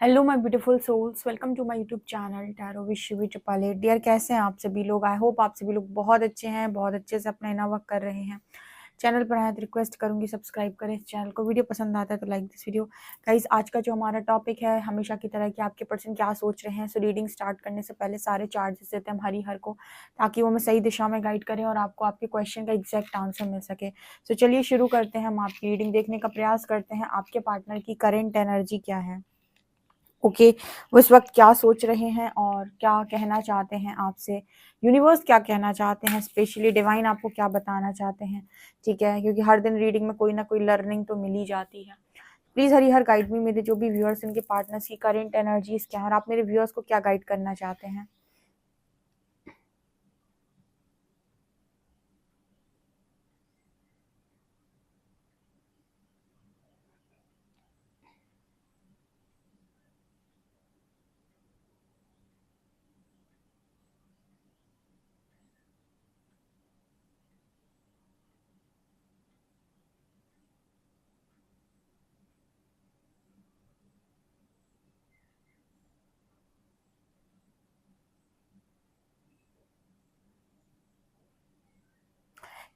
Hello my beautiful souls, welcome to my YouTube channel tarot wish with पाले। Dear, कैसे हैं आप सभी लोग? आई होप आप सभी लोग बहुत अच्छे हैं, बहुत अच्छे से अपना इनर वर्क कर रहे हैं। चैनल पर आए तो रिक्वेस्ट करूंगी सब्सक्राइब करें इस चैनल को। वीडियो पसंद आता है तो लाइक दिस वीडियो। गाइस, आज का जो हमारा टॉपिक है, हमेशा की तरह कि आपके पर्सन क्या सोच रहे हैं। सो रीडिंग स्टार्ट करने से पहले सारे चार्जेस देते हैं हम हर को, ताकि वो हमें सही दिशा में गाइड करें और आपको आपके क्वेश्चन का एग्जैक्ट आंसर मिल सके। सो चलिए शुरू करते हैं। हम आपकी रीडिंग देखने का प्रयास करते हैं। आपके पार्टनर की करेंट एनर्जी क्या है? ओके, वो इस वक्त क्या सोच रहे हैं और क्या कहना चाहते हैं आपसे? यूनिवर्स क्या कहना चाहते हैं? स्पेशली डिवाइन आपको क्या बताना चाहते हैं? ठीक है, क्योंकि हर दिन रीडिंग में कोई ना कोई लर्निंग तो मिल ही जाती है। Please Hari her guide me. मेरे जो भी व्यूअर्स, इनके पार्टनर्स की करेंट एनर्जीज क्या है और आप मेरे व्यूअर्स को क्या गाइड करना चाहते हैं?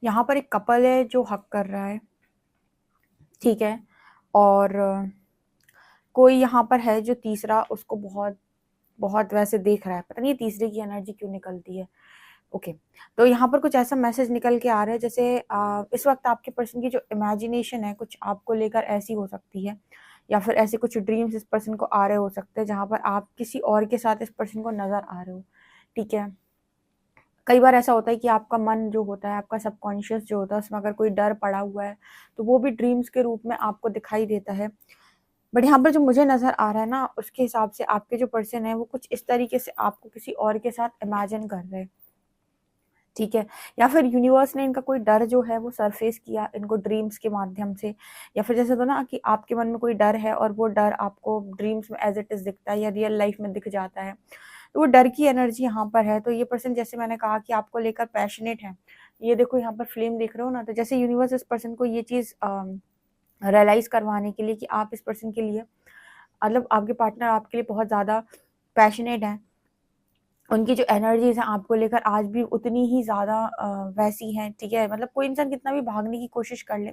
यहाँ पर एक कपल है जो हक कर रहा है, ठीक है। और कोई यहाँ पर है जो तीसरा उसको बहुत बहुत वैसे देख रहा है। पता नहीं तीसरे की एनर्जी क्यों निकलती है। ओके, तो यहाँ पर कुछ ऐसा मैसेज निकल के आ रहा है, जैसे इस वक्त आपके पर्सन की जो इमेजिनेशन है कुछ आपको लेकर ऐसी हो सकती है, या फिर ऐसे कुछ ड्रीम्स इस पर्सन को आ रहे हो सकते हैं जहाँ पर आप किसी और के साथ इस पर्सन को नजर आ रहे हो। ठीक है, कई बार ऐसा होता है कि आपका मन जो होता है, आपका सबकॉन्शियस जो होता है, उसमें अगर कोई डर पड़ा हुआ है तो वो भी ड्रीम्स के रूप में आपको दिखाई देता है। बट यहाँ पर जो मुझे नजर आ रहा है ना, उसके हिसाब से आपके जो पर्सन है वो कुछ इस तरीके से आपको किसी और के साथ इमेजिन कर रहे हैं। ठीक है, या फिर यूनिवर्स ने इनका कोई डर जो है वो सरफेस किया इनको ड्रीम्स के माध्यम से, या फिर जैसे तो ना कि आपके मन में कोई डर है और वो डर आपको ड्रीम्स में एज इट इज दिखता है या रियल लाइफ में दिख जाता है। तो वो डर की एनर्जी यहाँ पर है। तो ये पर्सन, जैसे मैंने कहा कि आपको लेकर पैशनेट है, ये देखो यहाँ पर फ्लेम देख रहे हो ना, तो जैसे यूनिवर्स इस पर्सन को ये चीज रियलाइज करवाने के लिए कि आप इस पर्सन के लिए, मतलब आपके पार्टनर आपके लिए बहुत ज्यादा पैशनेट है, उनकी जो एनर्जीज है आपको लेकर आज भी उतनी ही ज़्यादा वैसी हैं। ठीक है, मतलब कोई इंसान कितना भी भागने की कोशिश कर ले,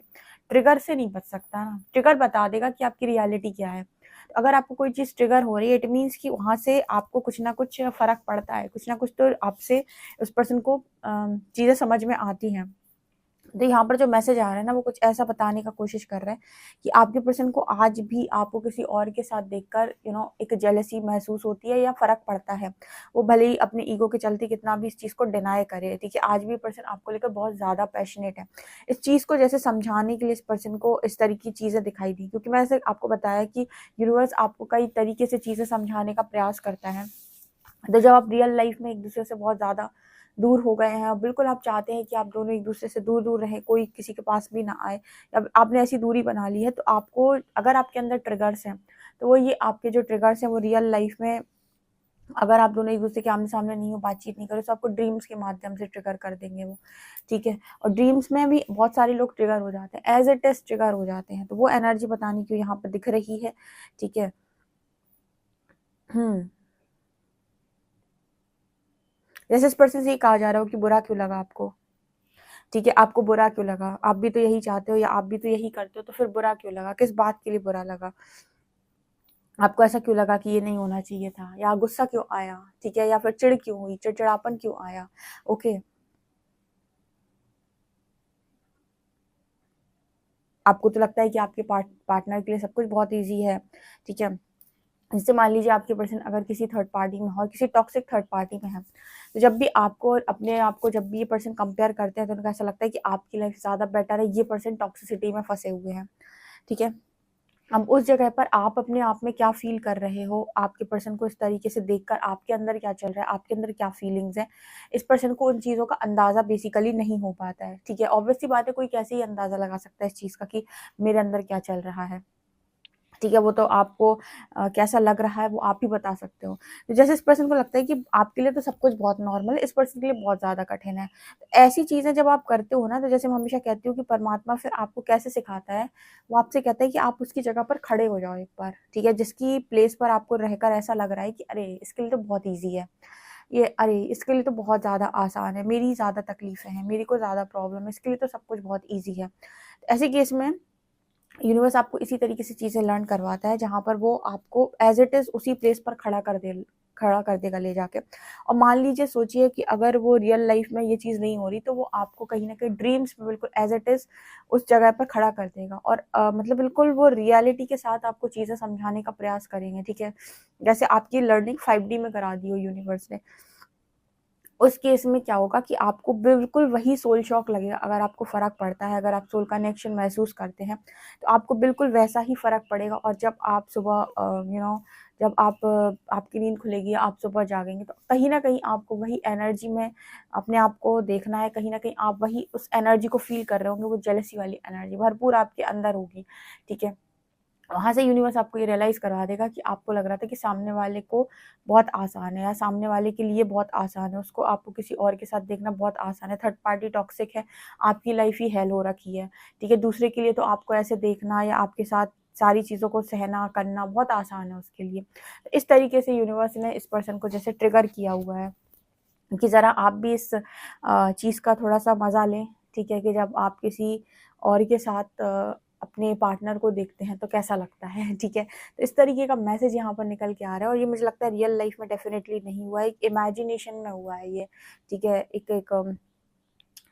ट्रिगर से नहीं बच सकता ना। ट्रिगर बता देगा कि आपकी रियलिटी क्या है। तो अगर आपको कोई चीज़ ट्रिगर हो रही है, इट मीन्स कि वहाँ से आपको कुछ ना कुछ फ़र्क पड़ता है, कुछ ना कुछ तो आपसे उस पर्सन को चीज़ें समझ में आती हैं। तो यहाँ पर जो मैसेज आ रहा है ना, वो कुछ ऐसा बताने का कोशिश कर रहा है कि आपके पर्सन को आज भी आपको किसी और के साथ देखकर एक जेलसी महसूस होती है या फर्क पड़ता है। वो भले ही अपने ईगो के चलते कितना भी इस चीज़ को डिनाई करे, ठीक है, आज भी पर्सन आपको लेकर बहुत ज़्यादा पैशनेट है। इस चीज़ को जैसे समझाने के लिए इस पर्सन को इस तरह की चीज़ें दिखाई दी, क्योंकि मैं ऐसे आपको बताया कि यूनिवर्स आपको कई तरीके से चीज़ें समझाने का प्रयास करता है। तो जब आप रियल लाइफ में एक दूसरे से बहुत ज़्यादा दूर हो गए हैं और बिल्कुल आप चाहते हैं कि आप दोनों एक दूसरे से दूर दूर रहें, कोई किसी के पास भी ना आए, अब आपने ऐसी दूरी बना ली है, तो आपको, अगर आपके अंदर ट्रिगर्स हैं, तो वो ये आपके जो ट्रिगर्स हैं वो रियल लाइफ में, अगर आप दोनों एक दूसरे के आमने सामने नहीं हो, बातचीत नहीं करो, तो आपको ड्रीम्स के माध्यम से ट्रिगर कर देंगे वो। ठीक है, और ड्रीम्स में भी बहुत सारे लोग ट्रिगर हो जाते हैं, एज इट इज ट्रिगर हो जाते हैं। तो वो एनर्जी बताने की यहाँ पर दिख रही है। ठीक है। जैसे इस पर्सन से ये कहा जा रहा हो कि बुरा क्यों लगा आपको। ठीक है, आपको बुरा क्यों लगा? आप भी तो यही चाहते हो या आप भी तो यही करते हो, तो फिर बुरा क्यों लगा? किस बात के लिए बुरा लगा? आपको ऐसा क्यों लगा कि ये नहीं होना चाहिए था, या गुस्सा क्यों आया? ठीक है, या फिर चिढ़ क्यों हुई, चिड़चिड़ापन क्यों आया? ओके, आपको तो लगता है कि आपके पार्टनर के लिए सब कुछ बहुत ईजी है। ठीक है, जैसे मान लीजिए आपके पर्सन अगर किसी थर्ड पार्टी में हो, किसी टॉक्सिक थर्ड पार्टी में है, तो जब भी आपको अपने आप को, जब भी ये पर्सन कंपेयर करते हैं, तो उनको ऐसा लगता है कि आपकी लाइफ ज़्यादा बेटर है, ये पर्सन टॉक्सिसिटी में फंसे हुए हैं। ठीक है, अब उस जगह पर आप अपने आप में क्या फील कर रहे हो, आपके पर्सन को इस तरीके से देखकर आपके अंदर क्या चल रहा है, आपके अंदर क्या फीलिंग्स हैं, इस पर्सन को उन चीज़ों का अंदाज़ा बेसिकली नहीं हो पाता है। ठीक है, ऑब्वियसली बात है, कोई कैसे ही अंदाज़ा लगा सकता है इस चीज़ का कि मेरे अंदर क्या चल रहा है। ठीक है, वो तो आपको कैसा लग रहा है वो आप ही बता सकते हो। तो जैसे इस पर्सन को लगता है कि आपके लिए तो सब कुछ बहुत नॉर्मल है, इस पर्सन के लिए बहुत ज़्यादा कठिन है। तो ऐसी चीज़ें जब आप करते हो ना, तो जैसे मैं हमेशा कहती हूँ कि परमात्मा फिर आपको कैसे सिखाता है, वो आपसे कहता है कि आप उसकी जगह पर खड़े हो जाओ एक बार, ठीक है? जिसकी प्लेस पर आपको रहकर ऐसा लग रहा है कि अरे! इसके लिए तो बहुत ईज़ी है। ये अरे! इसके लिए तो बहुत ज़्यादा आसान है, मेरी ज़्यादा तकलीफ़ें हैं, मेरे को ज़्यादा प्रॉब्लम है, इसके लिए तो सब कुछ बहुत ईज़ी है। ऐसे केस में यूनिवर्स आपको इसी तरीके से चीज़ें लर्न करवाता है जहाँ पर वो आपको एज़ इट इज़ उसी प्लेस पर खड़ा कर देगा ले जाके। और मान लीजिए सोचिए कि अगर वो रियल लाइफ़ में ये चीज़ नहीं हो रही, तो वो आपको कहीं न कहीं ड्रीम्स में बिल्कुल एज़ इट इज़ उस जगह पर खड़ा कर देगा और मतलब बिल्कुल वो रियलिटी के साथ आपको चीज़ें समझाने का प्रयास करेंगे, ठीक है? जैसे आपकी लर्निंग 5D में करा दी हो यूनिवर्स ने। उस केस में क्या होगा कि आपको बिल्कुल वही सोल शॉक लगेगा, अगर आपको फ़र्क पड़ता है, अगर आप सोल कनेक्शन महसूस करते हैं, तो आपको बिल्कुल वैसा ही फ़र्क पड़ेगा और जब आप सुबह जब आपकी नींद खुलेगी, आप सुबह जागेंगे, तो कहीं न कहीं आपको वही एनर्जी में अपने आप को देखना है, कहीं न कहीं आप वही उस एनर्जी को फ़ील कर रहे होंगे, वो जेलसी वाली एनर्जी भरपूर आपके अंदर होगी, ठीक है? वहाँ से यूनिवर्स आपको ये रियलाइज़ करवा देगा कि आपको लग रहा था कि सामने वाले को बहुत आसान है या सामने वाले के लिए बहुत आसान है, उसको आपको किसी और के साथ देखना बहुत आसान है, थर्ड पार्टी टॉक्सिक है, आपकी लाइफ़ ही हेल हो रखी है, ठीक है? दूसरे के लिए तो आपको ऐसे देखना या आपके साथ सारी चीज़ों को सहना, करना बहुत आसान है उसके लिए। तो इस तरीके से यूनिवर्स ने इस पर्सन को जैसे ट्रिगर किया हुआ है कि ज़रा आप भी इस चीज़ का थोड़ा-सा मज़ा लें, ठीक है? कि जब आप किसी और के साथ अपने पार्टनर को देखते हैं तो कैसा लगता है, ठीक है? तो इस तरीके का मैसेज यहाँ पर निकल के आ रहा है और ये मुझे लगता है रियल लाइफ़ में डेफ़िनेटली नहीं हुआ है, एक इमेजिनेशन में हुआ है ये, ठीक है? एक एक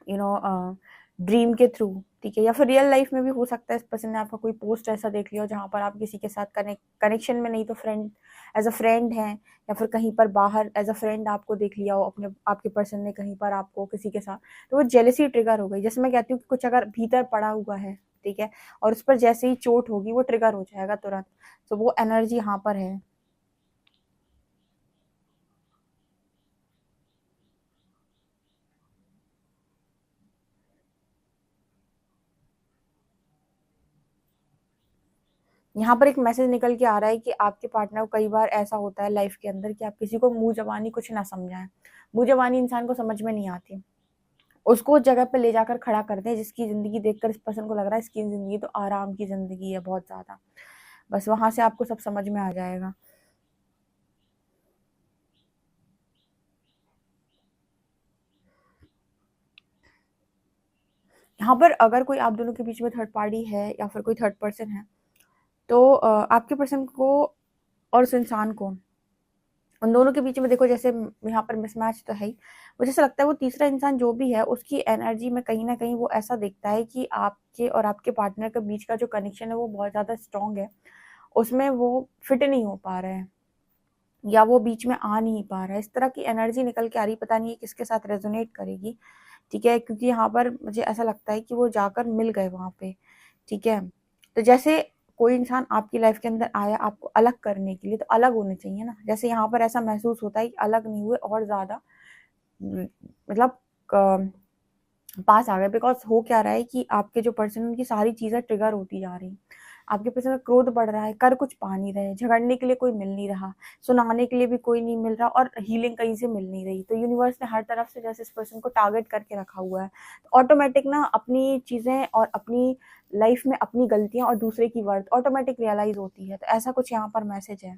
यू नो ड्रीम के थ्रू, ठीक है? या फिर रियल लाइफ़ में भी हो सकता है इस पर्सन ने आपका कोई पोस्ट ऐसा देख लिया हो जहाँ पर आप किसी के साथ कनेक्शन में नहीं तो फ्रेंड एज़ अ फ्रेंड हैं या फिर कहीं पर बाहर एज़ अ फ्रेंड आपको देख लिया हो अपने आपके पर्सन ने कहीं पर आपको किसी के साथ, तो वो जेलसी ट्रिगर हो गई। जैसे मैं कहती हूँ कि कुछ अगर भीतर पड़ा हुआ है, ठीक है? और उस पर जैसे ही चोट होगी वो ट्रिगर हो जाएगा तुरंत, तो वो एनर्जी यहाँ पर है। यहाँ पर एक मैसेज निकल के आ रहा है कि आपके पार्टनर को कई बार ऐसा होता है लाइफ के अंदर कि आप किसी को मुँह ज़बानी कुछ ना समझाएँ। मुँह ज़बानी इंसान को समझ में नहीं आती। उसको उस जगह पे ले जाकर खड़ा कर दें जिसकी ज़िंदगी देखकर इस पर्सन को लग रहा है इसकी ज़िंदगी तो आराम की ज़िंदगी है बहुत ज़्यादा। बस वहाँ से आपको सब समझ में आ जाएगा। यहाँ पर अगर कोई आप दोनों के बीच में थर्ड पार्टी है या फिर कोई थर्ड पर्सन है, तो आपके पर्सन को और उस इंसान को उन दोनों के बीच में देखो जैसे यहाँ पर मिसमैच तो है ही। मुझे ऐसा लगता है वो तीसरा इंसान जो भी है उसकी एनर्जी में कहीं न कहीं वो ऐसा देखता है कि आपके और आपके पार्टनर के बीच का जो कनेक्शन है वो बहुत ज़्यादा स्ट्रॉन्ग है। उसमें वो फिट नहीं हो पा रहा है या वो बीच में आ नहीं पा रहा है। इस तरह की एनर्जी निकल के आ रही है, पता नहीं ये किसके साथ रेज़ोनेट करेगी, ठीक है? क्योंकि यहाँ पर मुझे ऐसा लगता है कि वो जाकर मिल गए वहाँ पे, ठीक है? तो जैसे कोई इंसान आपकी लाइफ़ के अंदर आया आपको अलग करने के लिए, तो अलग होने चाहिए ना। जैसे यहाँ पर ऐसा महसूस होता है कि अलग नहीं हुए और ज़्यादा मतलब क पास आ गए बिकॉज़ हो क्या रहा है कि आपके जो पर्सन है उनकी सारी चीज़ें ट्रिगर होती जा रही हैं। आपके पर्सन का क्रोध बढ़ रहा है, कर कुछ पा नहीं रहे, झगड़ने के लिए कोई मिल नहीं रहा, सुनाने के लिए भी कोई नहीं मिल रहा और हीलिंग कहीं से मिल नहीं रही। तो यूनिवर्स ने हर तरफ से जैसे इस पर्सन को टारगेट करके रखा हुआ है। तो ऑटोमैटिक ना अपनी चीज़ें और अपनी लाइफ़ में अपनी गलतियाँ और दूसरे की वर्थ ऑटोमैटिक रियलाइज़ होती है। तो ऐसा कुछ यहाँ पर मैसेज है।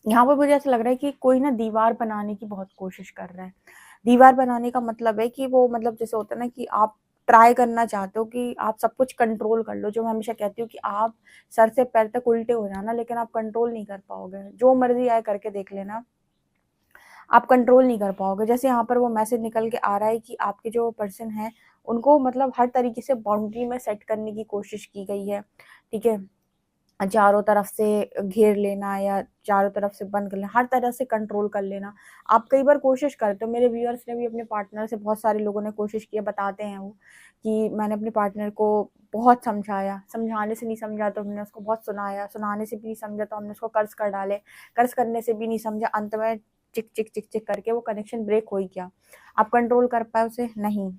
यहाँ पर मुझे ऐसा लग रहा है कि कोई ना दीवार बनाने की बहुत कोशिश कर रहा है। दीवार बनाने का मतलब है कि वो मतलब जैसे होता है ना कि आप ट्राई करना चाहते हो कि आप सब कुछ कंट्रोल कर लो। जो मैं हमेशा कहती हूँ कि आप सर से पैर तक उल्टे हो जाना लेकिन आप कंट्रोल नहीं कर पाओगे। जो मर्ज़ी आए करके देख लेना, आप कंट्रोल नहीं कर पाओगे। जैसे यहाँ पर वो मैसेज निकल के आ रहा है कि आपके जो पर्सन हैं, उनको मतलब हर तरीके से बाउंड्री में सेट करने की कोशिश की गई है, ठीक है? चारों तरफ से घेर लेना या चारों तरफ से बंद कर लेना, हर तरह से कंट्रोल कर लेना। आप कई बार कोशिश करते हो, मेरे व्यूअर्स ने भी अपने पार्टनर से, बहुत सारे लोगों ने कोशिश की है, बताते हैं वो कि मैंने अपने पार्टनर को बहुत समझाया, समझाने से नहीं समझा तो हमने उसको बहुत सुनाया, सुनाने से भी नहीं समझा तो हमने उसको कर्ज कर डाले, कर्ज करने से भी नहीं समझा, अंत में चिक चिक चिक चिक करके वो कनेक्शन ब्रेक हो ही गया। आप कंट्रोल कर पाए उसे? नहीं।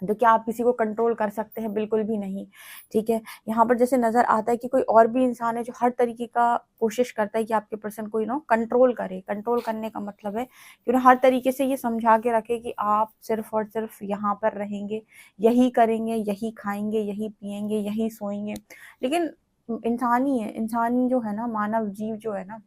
तो क्या आप किसी को कंट्रोल कर सकते हैं? बिल्कुल भी नहीं। ठीक है, यहाँ पर जैसे नज़र आता है कि कोई और भी इंसान है जो हर तरीके का कोशिश करता है कि आपके पर्सन को कंट्रोल करे। कंट्रोल करने का मतलब है कि उन्हें हर तरीके से ये समझा के रखे कि आप सिर्फ और सिर्फ यहाँ पर रहेंगे, यही करेंगे, यही खाएंगे, यही पिएंगे, यही सोएंगे। लेकिन इंसान ही है, इंसान जो है ना, मानव जीव जो है ना,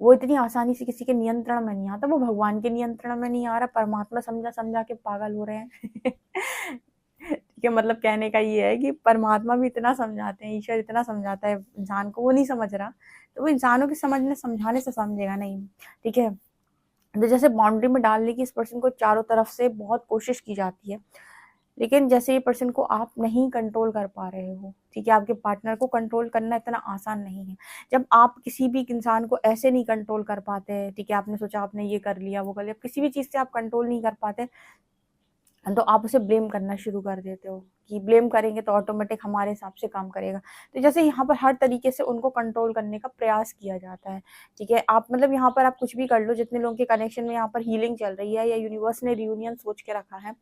वो इतनी आसानी से किसी के नियंत्रण में नहीं आता। वो भगवान के नियंत्रण में नहीं आ रहा, परमात्मा समझा समझा के पागल हो रहे हैं। ठीक है, मतलब कहने का ये है कि परमात्मा भी इतना समझाते हैं, ईश्वर इतना समझाता है इंसान को, वो नहीं समझ रहा, तो वो इंसानों के समझने समझाने से समझेगा नहीं। ठीक है, तो जैसे बाउंड्री में डालने की इस पर्सन को चारों तरफ से बहुत कोशिश की जाती है, लेकिन जैसे ये पर्सन को आप नहीं कंट्रोल कर पा रहे हो, ठीक है, आपके पार्टनर को कंट्रोल करना इतना आसान नहीं है। जब आप किसी भी इंसान को ऐसे नहीं कंट्रोल कर पाते हैं, ठीक है, आपने सोचा आपने ये कर लिया, वो कर लिया, किसी भी चीज़ से आप कंट्रोल नहीं कर पाते, तो आप उसे ब्लेम करना शुरू कर देते हो कि ब्लेम करेंगे तो ऑटोमेटिक हमारे हिसाब से काम करेगा। तो जैसे यहाँ पर हर तरीके से उनको कंट्रोल करने का प्रयास किया जाता है, ठीक है। आप मतलब यहाँ पर आप कुछ भी कर लो, जितने लोगों के कनेक्शन में यहाँ पर हीलिंग चल रही है या यूनिवर्स ने रियूनियन सोच के रखा है,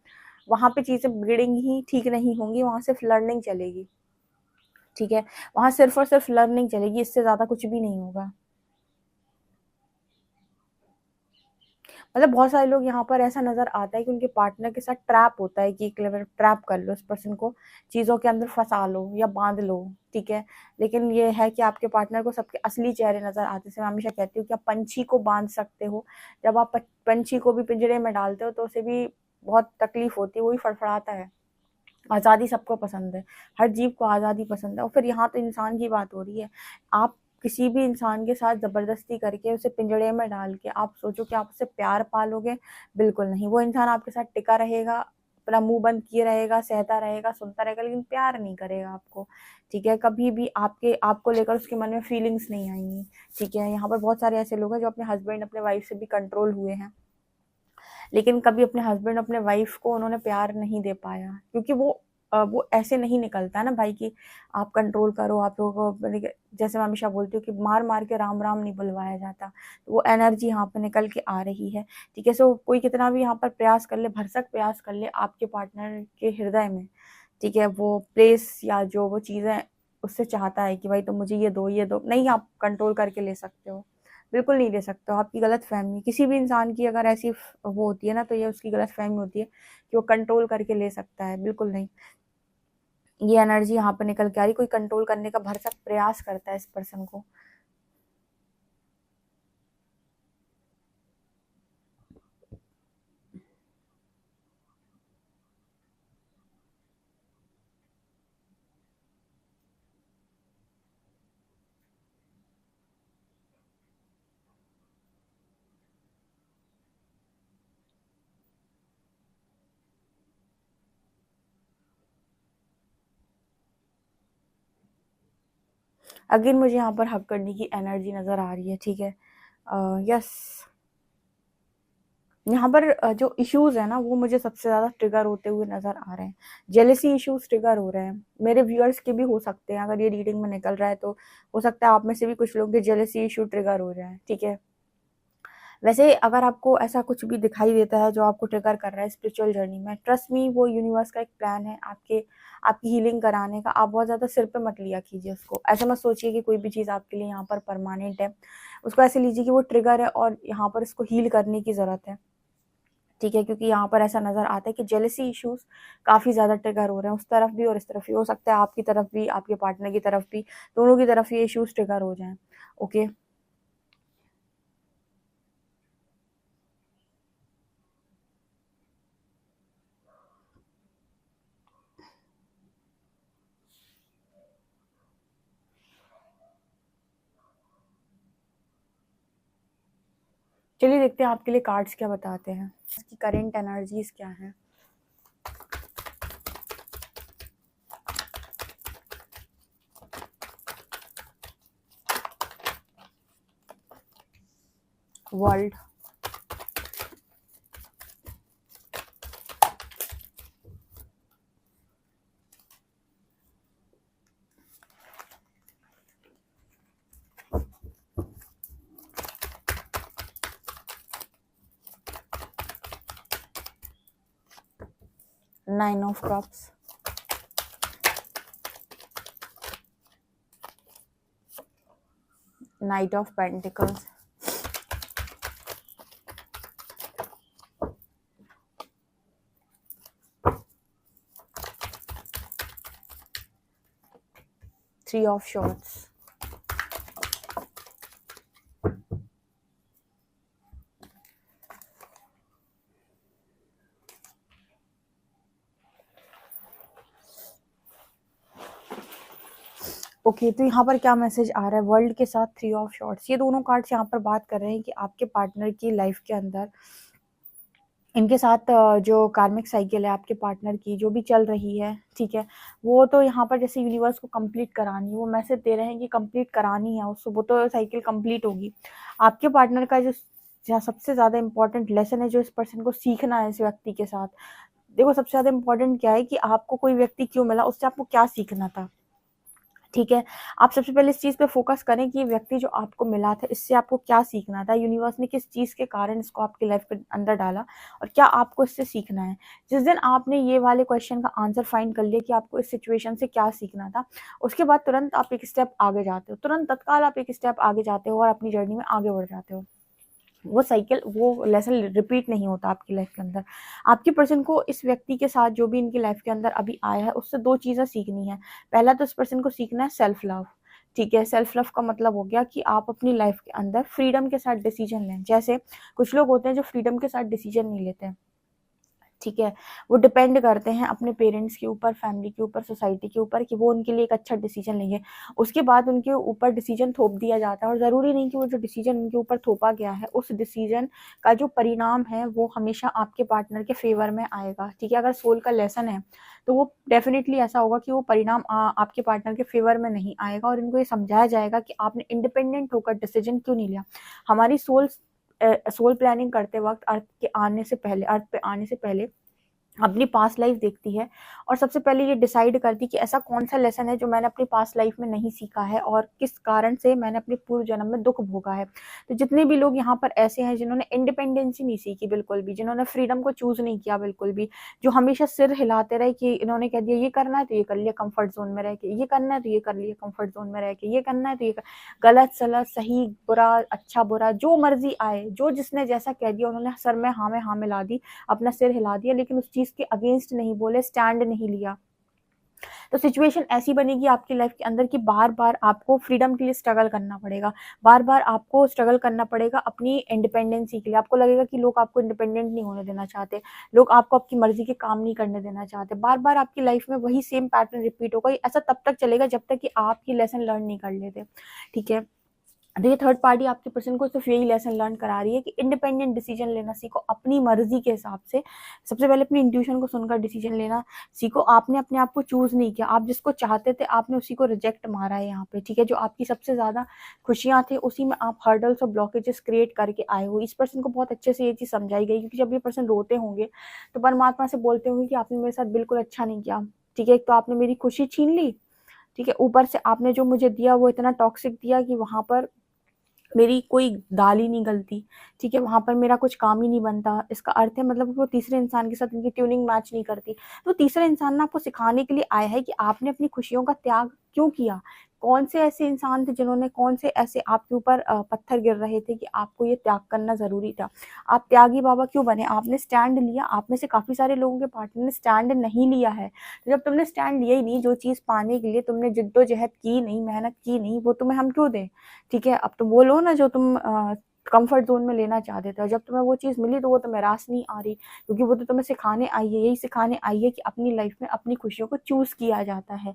वहाँ पे चीज़ें बिगड़ेंगी ही, ठीक नहीं होंगी, वहाँ सिर्फ लर्निंग चलेगी। ठीक है, वहाँ सिर्फ और सिर्फ लर्निंग चलेगी, इससे ज़्यादा कुछ भी नहीं होगा। मतलब बहुत सारे लोग यहाँ पर ऐसा नज़र आता है कि उनके पार्टनर के साथ ट्रैप होता है कि एक लेवल ट्रैप कर लो, इस पर्सन को चीज़ों के अंदर फँसा लो या बाँध लो, ठीक है। लेकिन ये है कि आपके पार्टनर को सबके असली चेहरे नज़र आते हैं। मैं हमेशा कहती हूँ कि आप पंछी को बाँध सकते हो, जब आप पंछी को भी पिंजरे में डालते हो तो उसे भी बहुत तकलीफ होती है, वो भी फड़फड़ाता है। आज़ादी सबको पसंद है, हर जीव को आज़ादी पसंद है। और फिर यहाँ तो इंसान की बात हो रही है, आप किसी भी इंसान के साथ ज़बरदस्ती करके उसे पिंजड़े में डाल के आप सोचो कि आप उससे प्यार पालोगे? बिल्कुल नहीं। वो इंसान आपके साथ टिका रहेगा, अपना मुँह बंद किए रहेगा, सहता रहेगा, सुनता रहेगा, लेकिन प्यार नहीं करेगा आपको, ठीक है? कभी भी आपको लेकर उसके मन में फीलिंग्स नहीं आएँगी, ठीक है? यहाँ पर बहुत सारे ऐसे लोग हैं जो अपने हस्बैंड, अपने वाइफ़ से भी कंट्रोल हुए हैं, लेकिन कभी अपने हस्बैंड, अपने वाइफ को उन्होंने प्यार नहीं दे पाया, क्योंकि वो ऐसे नहीं निकलता ना भाई कि आप कंट्रोल करो, आप लोगों को जैसे मैं हमेशा बोलती हूँ कि मार मार के राम राम नहीं बुलवाया जाता। तो वो एनर्जी यहाँ पे निकल के आ रही है, ठीक है। सो कोई कितना भी यहाँ पर प्रयास कर ले, भरसक प्रयास कर ले आपके पार्टनर के हृदय में, ठीक है, वो प्लेस या जो वो चीज़ें उससे चाहता है कि भाई तुम मुझे ये दो, नहीं, आप कंट्रोल करके ले सकते हो, बिल्कुल नहीं ले सकते हो। आपकी गलतफ़हमी, किसी भी इंसान की अगर ऐसी वो होती है ना, तो ये उसकी गलतफ़हमी होती है कि वो कंट्रोल करके ले सकता है, बिल्कुल नहीं। ये एनर्जी यहाँ पे निकल के आ रही, कोई कंट्रोल करने का भरसक प्रयास करता है इस पर्सन को। अगेन मुझे यहाँ पर हग करने की एनर्जी नज़र आ रही है, ठीक है। यस, यहाँ पर जो इश्यूज़ है ना, वो मुझे सबसे ज़्यादा ट्रिगर होते हुए नज़र आ रहे हैं। जेलसी इश्यूज़ ट्रिगर हो रहे हैं, मेरे व्यूअर्स के भी हो सकते हैं, अगर ये रीडिंग में निकल रहा है तो हो सकता है आप में से भी कुछ लोग के जेलसी इश्यू ट्रिगर हो जाए, ठीक है। वैसे अगर आपको ऐसा कुछ भी दिखाई देता है जो आपको ट्रिगर कर रहा है स्पिरिचुअल जर्नी में, ट्रस्ट मी, वो यूनिवर्स का एक प्लान है आपकी हीलिंग कराने का। आप बहुत ज़्यादा सिर पे मत लिया कीजिए उसको, ऐसे मत सोचिए कि कोई भी चीज़ आपके लिए यहाँ पर परमानेंट है। उसको ऐसे लीजिए कि वो ट्रिगर है और यहाँ पर इसको हील करने की ज़रूरत है, ठीक है। क्योंकि यहाँ पर ऐसा नज़र आता है कि जेलसी इश्यूज़ काफ़ी ज़्यादा ट्रिगर हो रहे हैं, उस तरफ भी और इस तरफ भी। हो सकता है आपकी तरफ भी, आपके पार्टनर की तरफ भी, दोनों की तरफ ये इश्यूज़ ट्रिगर हो जाएँ, ओके। चलिए देखते हैं आपके लिए कार्ड्स क्या बताते हैं, इसकी करंट एनर्जीज़ क्या हैं। World, nine of cups, night of pentacles, three of shorts, okay तो यहाँ पर क्या मैसेज आ रहा है वर्ल्ड के साथ थ्री ऑफ शॉर्ट्स। ये दोनों कार्ड्स यहाँ पर बात कर रहे हैं कि आपके पार्टनर की लाइफ के अंदर इनके साथ जो कार्मिक साइकिल है आपके पार्टनर की जो भी चल रही है, ठीक है, वो तो यहाँ पर जैसे यूनिवर्स को कंप्लीट करानी है, वो मैसेज दे रहे हैं कि कंप्लीट करानी है उसको, वो तो साइकिल कंप्लीट होगी। आपके पार्टनर का जो जहाँ सबसे ज़्यादा इंपॉर्टेंट लेसन है जो इस पर्सन को सीखना है इस व्यक्ति के साथ, देखो सबसे ज़्यादा इंपॉर्टेंट क्या है कि आपको कोई व्यक्ति क्यों मिला, उससे आपको क्या सीखना था, ठीक है। आप सबसे पहले इस चीज़ पे फोकस करें कि ये व्यक्ति जो आपको मिला था इससे आपको क्या सीखना था, यूनिवर्स ने किस चीज़ के कारण इसको आपकी लाइफ के अंदर डाला और क्या आपको इससे सीखना है। जिस दिन आपने ये वाले क्वेश्चन का आंसर फाइंड कर लिया कि आपको इस सिचुएशन से क्या सीखना था, उसके बाद तुरंत आप एक स्टेप आगे जाते हो, तुरंत तत्काल आप एक स्टेप आगे जाते हो और अपनी जर्नी में आगे बढ़ जाते हो। वो साइकिल, वो लेसन रिपीट नहीं होता आपकी लाइफ के अंदर। आपकी पर्सन को इस व्यक्ति के साथ जो भी इनकी लाइफ के अंदर अभी आया है उससे दो चीज़ें सीखनी है। पहला तो इस पर्सन को सीखना है सेल्फ लव, ठीक है। सेल्फ लव का मतलब हो गया कि आप अपनी लाइफ के अंदर फ्रीडम के साथ डिसीजन लें। जैसे कुछ लोग होते हैं जो फ्रीडम के साथ डिसीजन नहीं लेते, ठीक है, वो डिपेंड करते हैं अपने पेरेंट्स के ऊपर, फैमिली के ऊपर, सोसाइटी के ऊपर कि वो उनके लिए एक अच्छा डिसीजन लेंगे। उसके बाद उनके ऊपर डिसीजन थोप दिया जाता है और ज़रूरी नहीं कि वो जो डिसीजन उनके ऊपर थोपा गया है उस डिसीजन का जो परिणाम है वो हमेशा आपके पार्टनर के फेवर में आएगा, ठीक है। अगर सोल का लेसन है तो वो डेफिनेटली ऐसा होगा कि वो परिणाम आपके पार्टनर के फेवर में नहीं आएगा और इनको ये समझाया जाएगा कि आपने इंडिपेंडेंट होकर डिसीजन क्यों नहीं लिया। हमारी सोल प्लानिंग करते वक्त अर्थ पे आने से पहले अपनी पास्ट लाइफ देखती है और सबसे पहले ये डिसाइड करती कि ऐसा कौन सा लेसन है जो मैंने अपनी पास्ट लाइफ में नहीं सीखा है और किस कारण से मैंने अपने पूर्व जन्म में दुख भोगा है। तो जितने भी लोग यहाँ पर ऐसे हैं जिन्होंने इंडिपेंडेंसी नहीं सीखी बिल्कुल भी, जिन्होंने फ्रीडम को चूज नहीं किया बिल्कुल भी, जो हमेशा सिर हिलाते रहे कि इन्होंने कह दिया ये करना है तो ये कर लिया कंफर्ट जोन में रह के, ये करना है तो ये कर लिया कंफर्ट जोन में रह के, ये करना है तो ये गलत सलत सही बुरा अच्छा बुरा जो मर्जी आए, जो जिसने जैसा कह दिया उन्होंने सर में हाँ मिला दी, अपना सिर हिला दिया, लेकिन उस चीज के अगेंस्ट नहीं बोले, स्टैंड नहीं लिया। तो सिचुएशन ऐसी बनेगी आपकी लाइफ के अंदर कि बार बार आपको फ्रीडम के लिए स्ट्रगल करना पड़ेगा, बार बार आपको स्ट्रगल करना पड़ेगा अपनी इंडिपेंडेंसी के लिए। आपको लगेगा कि लोग आपको इंडिपेंडेंट नहीं होने देना चाहते, लोग आपको आपकी मर्जी के काम नहीं करने देना चाहते, बार बार आपकी लाइफ में वही सेम पैटर्न रिपीट होगा। ऐसा तब तक चलेगा जब तक कि आप ये लेसन लर्न नहीं कर लेते, ठीक है। तो ये थर्ड पार्टी आपके पर्सन को सिर्फ यही लेसन लर्न करा रही है कि इंडिपेंडेंट डिसीजन लेना सीखो अपनी मर्जी के हिसाब से। सबसे पहले अपनी इंट्यूशन को सुनकर डिसीजन लेना सीखो। आपने अपने आप को चूज नहीं किया, आप जिसको चाहते थे आपने उसी को रिजेक्ट मारा है यहाँ पे, ठीक है। जो आपकी सबसे ज्यादा खुशियां थी उसी में आप हर्डल्स और ब्लॉकेजेस क्रिएट करके आए हो। इस पर्सन को बहुत अच्छे से ये चीज समझाई गई, क्योंकि जब ये पर्सन रोते होंगे तो परमात्मा से बोलते होंगे कि आपने मेरे साथ बिल्कुल अच्छा नहीं किया, ठीक है। एक तो आपने मेरी खुशी छीन ली, ठीक है, ऊपर से आपने जो मुझे दिया वो इतना टॉक्सिक दिया कि वहां पर मेरी कोई दाल ही नहीं गलती, ठीक है, वहां पर मेरा कुछ काम ही नहीं बनता। इसका अर्थ है मतलब वो तीसरे इंसान के साथ उनकी ट्यूनिंग मैच नहीं करती। तो तीसरे इंसान ने आपको सिखाने के लिए आया है कि आपने अपनी खुशियों का त्याग क्यों किया। कौन से ऐसे इंसान थे जिन्होंने, कौन से ऐसे आपके ऊपर पत्थर गिर रहे थे कि आपको ये त्याग करना जरूरी था। आप त्यागी बाबा क्यों बने, आपने स्टैंड लिया। आप में से काफी सारे लोगों के पार्टनर ने स्टैंड नहीं लिया है। तो जब तुमने स्टैंड लिया ही नहीं, जो चीज पाने के लिए तुमने जिद्दोजहद की नहीं, मेहनत की नहीं, वो तुम्हें हम क्यों दें, ठीक है। अब तुम वो लो ना जो तुम कंफर्ट जोन में लेना चाहते थे, और जब तुम्हें वो चीज़ मिली तो वो तुम्हें रास नहीं आ रही, क्योंकि वो तो तुम्हें सिखाने आई है, यही सिखाने आई है कि अपनी लाइफ में अपनी खुशियों को चूज किया जाता है।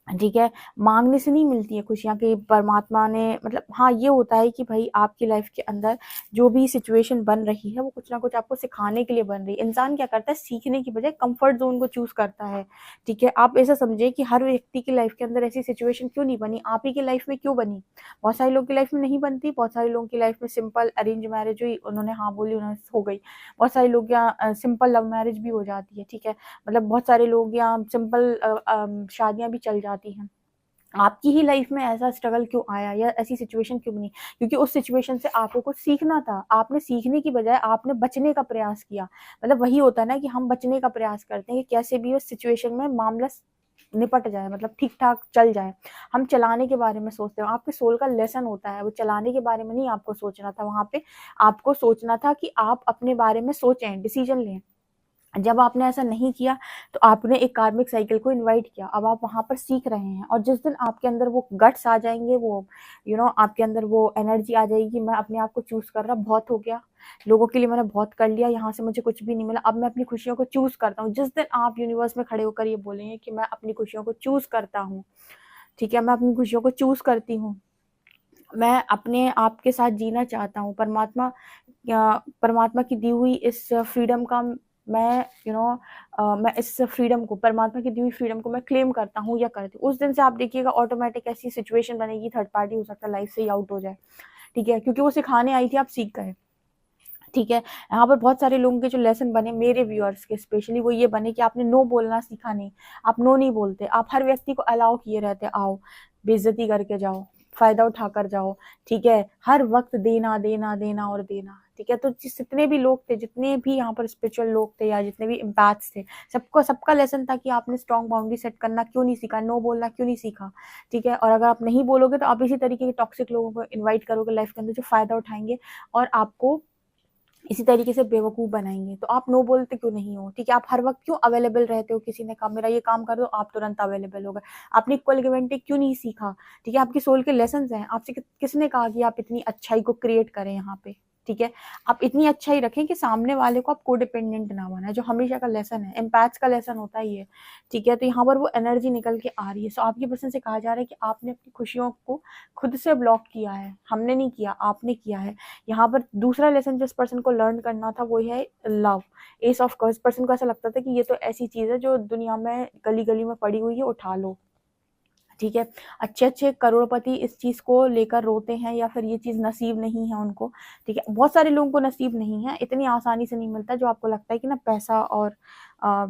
ठीक है, माँगने से नहीं मिलती है खुशियाँ कि परमात्मा ने मतलब हाँ, ये होता है कि भाई आपकी लाइफ़ के अंदर जो भी सिचुएशन बन रही है, वो कुछ ना कुछ आपको सिखाने के लिए बन रही है। इंसान क्या करता है, सीखने की बजाय कम्फ़र्ट ज़ोन को चूज़ करता है, ठीक है? आप ऐसा समझिए कि हर व्यक्ति की लाइफ़ के अंदर ऐसी सिचुएशन क्यों नहीं बनी, आप ही की लाइफ़ में क्यों बनी? बहुत सारे लोगों की लाइफ़ में नहीं बनती, बहुत सारे लोगों की लाइफ़ में सिंपल अरेंज मैरिज हुई, उन्होंने हाँ बोली, उन्होंने हो गई। बहुत सारे लोग यहाँ सिंपल लव मैरिज भी हो जाती है, ठीक है? मतलब बहुत सारे लोग यहाँ सिंपल शादियाँ भी चल जाती हैं। आपकी ही लाइफ में ऐसा स्ट्रगल क्यों आया या ऐसी सिचुएशन क्यों बनी? क्योंकि उस सिचुएशन से आपको कुछ सीखना था। आपने सीखने की बजाय आपने बचने का प्रयास किया। मतलब वही होता है ना कि हम बचने का प्रयास करते हैं कि कैसे भी उस सिचुएशन में मामला निपट जाए, मतलब ठीक-ठाक चल जाए। हम चलाने के बारे में सोचते हैं। आपके सोल का लेसन होता है, वो चलाने के बारे में नहीं आपको सोचना था वहाँ पे। आपको सोचना था कि आप अपने बारे में सोचें, डिसीज़न लें। जब आपने ऐसा नहीं किया तो आपने एक कार्मिक साइकिल को इनवाइट किया। अब आप वहाँ पर सीख रहे हैं और जिस दिन आपके अंदर वो गट्स आ जाएँगे, वो आपके अंदर वो एनर्जी आ जाएगी, मैं अपने आप को चूज़ कर रहा, बहुत हो गया। लोगों के लिए मैंने बहुत कर लिया, यहाँ से मुझे कुछ भी नहीं मिला, अब मैं अपनी खुशियों को चूज़ करता हूँ। जिस दिन आप यूनिवर्स में खड़े होकर ये बोलेंगे कि मैं अपनी खुशियों को चूज़ करता हूँ, ठीक है? मैं अपनी खुशियों को चूज़ करती हूँ। मैं अपने आप के साथ जीना चाहता हूँ। परमात्मा की दी हुई इस फ्रीडम का मैं मैं इस फ्रीडम को परमात्मा की दी हुई फ्रीडम को मैं क्लेम करता हूँ या करती हूँ। उस दिन से आप देखिएगा ऑटोमेटिक ऐसी सिचुएशन बनेगी, थर्ड पार्टी हो सकता है लाइफ से ही आउट हो जाए, ठीक है? क्योंकि वो सिखाने आई थी, आप सीख गए, ठीक है? यहाँ पर बहुत सारे लोगों के जो लेसन बने मेरे व्यूअर्स के स्पेशली वो ये बने कि आपने नो बोलना सीखा नहीं। आप नो नहीं बोलते, आप हर व्यक्ति को अलाउ किए रहते, आओ, बेइज़्ज़ती करके जाओ, फ़ायदा उठाकर जाओ, ठीक है? हर वक़्त देना, देना, देना और देना, ठीक है? तो जितने भी लोग थे, जितने भी यहाँ पर स्पिरिचुअल लोग थे या जितने भी एम्पैथ्स थे, सबका लेसन था कि आपने स्ट्रॉन्ग बाउंड्री सेट करना क्यों नहीं सीखा, नो बोलना क्यों नहीं सीखा, ठीक है? और अगर आप नहीं बोलोगे तो आप इसी तरीके के टॉक्सिक लोगों को इनवाइट करोगे लाइफ़ के अंदर जो फ़ायदा उठाएँगे और आपको इसी तरीके से बेवकूफ़ बनाएँगे। तो आप नो बोलते क्यों नहीं हो? ठीक है, आप हर वक़्त क्यों अवेलेबल रहते हो? किसी ने कहा मेरा ये काम कर दो, आप तुरंत अवेलेबल हो गए। आपने इक्वल गिव एंड टेक क्यों नहीं सीखा? ठीक है, आपके सोल के लेसन्स हैं। आपसे किसने कहा कि आप इतनी अच्छाई को क्रिएट करें यहाँ पे? ठीक है, आप इतनी अच्छाई रखें कि सामने वाले को आप कोडिपेंडेंट ना बनाएँ, जो हमेशा का लेसन है। एम्पैथ्स का लेसन होता है ये, ठीक है? तो यहाँ पर वो एनर्जी निकल के आ रही है। सो आपकी पर्सन से कहा जा रहा है कि आपने अपनी खुशियों को खुद से ब्लॉक किया है। हमने नहीं किया, आपने किया है। यहाँ पर दूसरा लेसन जिस पर्सन को लर्न करना था वो है love. S of cups, person को ऐसा लगता था कि ये तो ऐसी चीज़ है जो दुनिया में गली-गली में पड़ी हुई है, उठा लो। ठीक है, अच्छे-अच्छे करोड़पति इस चीज़ को लेकर रोते हैं या फिर ये चीज़ नसीब नहीं है उनको, ठीक है। बहुत सारे लोगों को नसीब नहीं है, इतनी आसानी से नहीं मिलता जो आपको लगता है कि ना पैसा और अ,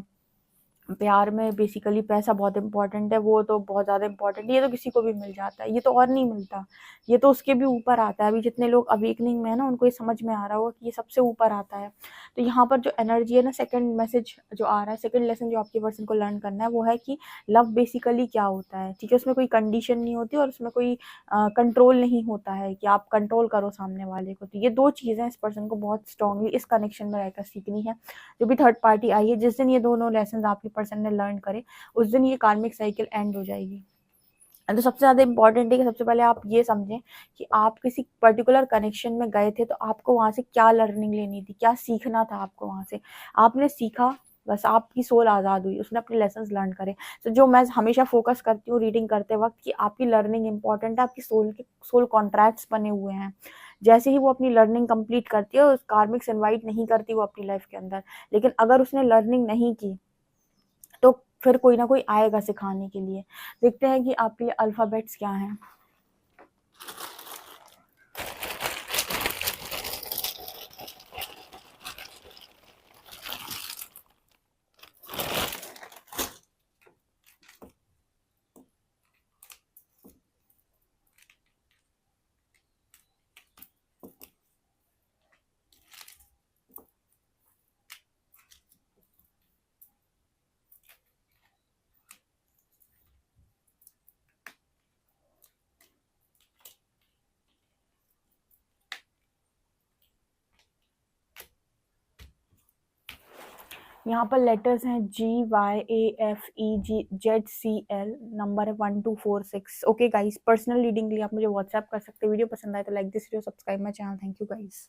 प्यार में बेसिकली पैसा बहुत इम्पोर्टेंट है, वो तो बहुत ज़्यादा इम्पोर्टेंट है, ये तो किसी को भी मिल जाता है, ये तो और नहीं मिलता, ये तो उसके भी ऊपर आता है। अभी जितने लोग अवेकनिंग में है ना, उनको ये समझ में आ रहा होगा कि ये सबसे ऊपर आता है। तो यहाँ पर जो एनर्जी है ना, सेकंड मैसेज जो आ रहा है, सेकंड लेसन जो आपके पर्सन को लर्न करना है, वो है कि लव बेसिकली क्या होता है, ठीक है? उसमें कोई कंडीशन नहीं होती और उसमें कोई कंट्रोल नहीं होता है कि आप कंट्रोल करो सामने वाले को। तो ये 2 चीज़ें इस पर्सन को बहुत स्ट्रांगली इस कनेक्शन में रहकर सीखनी है। जो भी थर्ड पार्टी आई है, जिस दिन ये दोनों लेसन आपके पर्सन ने लर्न करे, उस दिन ये कार्मिक साइकिल एंड हो जाएगी। तो सबसे ज़्यादा इम्पोर्टेंट है कि सबसे पहले आप ये समझें कि आप किसी पर्टिकुलर कनेक्शन में गए थे, तो आपको वहाँ से क्या लर्निंग लेनी थी, क्या सीखना था आपको वहाँ से। आपने सीखा, बस आपकी सोल आज़ाद हुई, उसने अपने लेसन्स लर्न करे। तो जो मैं हमेशा फ़ोकस करती हूँ रीडिंग करते वक़्त कि आपकी लर्निंग इम्पोर्टेंट है, आपकी सोल कॉन्ट्रैक्ट्स बने हुए हैं। जैसे ही वो अपनी लर्निंग कंप्लीट करती है, उस कार्मिक्स इनवाइट नहीं करती वो अपनी लाइफ़ के अंदर। लेकिन अगर उसने लर्निंग नहीं की, तो फिर कोई ना कोई आएगा सिखाने के लिए। देखते हैं कि आपके लिए अल्फ़ाबेट्स क्या हैं? यहाँ पर लेटर्स हैं GYAFEGZCL, नंबर है 1246। ओके गाइस, पर्सनल रीडिंग के लिए आप मुझे व्हाट्सएप कर सकते हैं। वीडियो पसंद आए तो like this video, subscribe my channel. Thank you guys.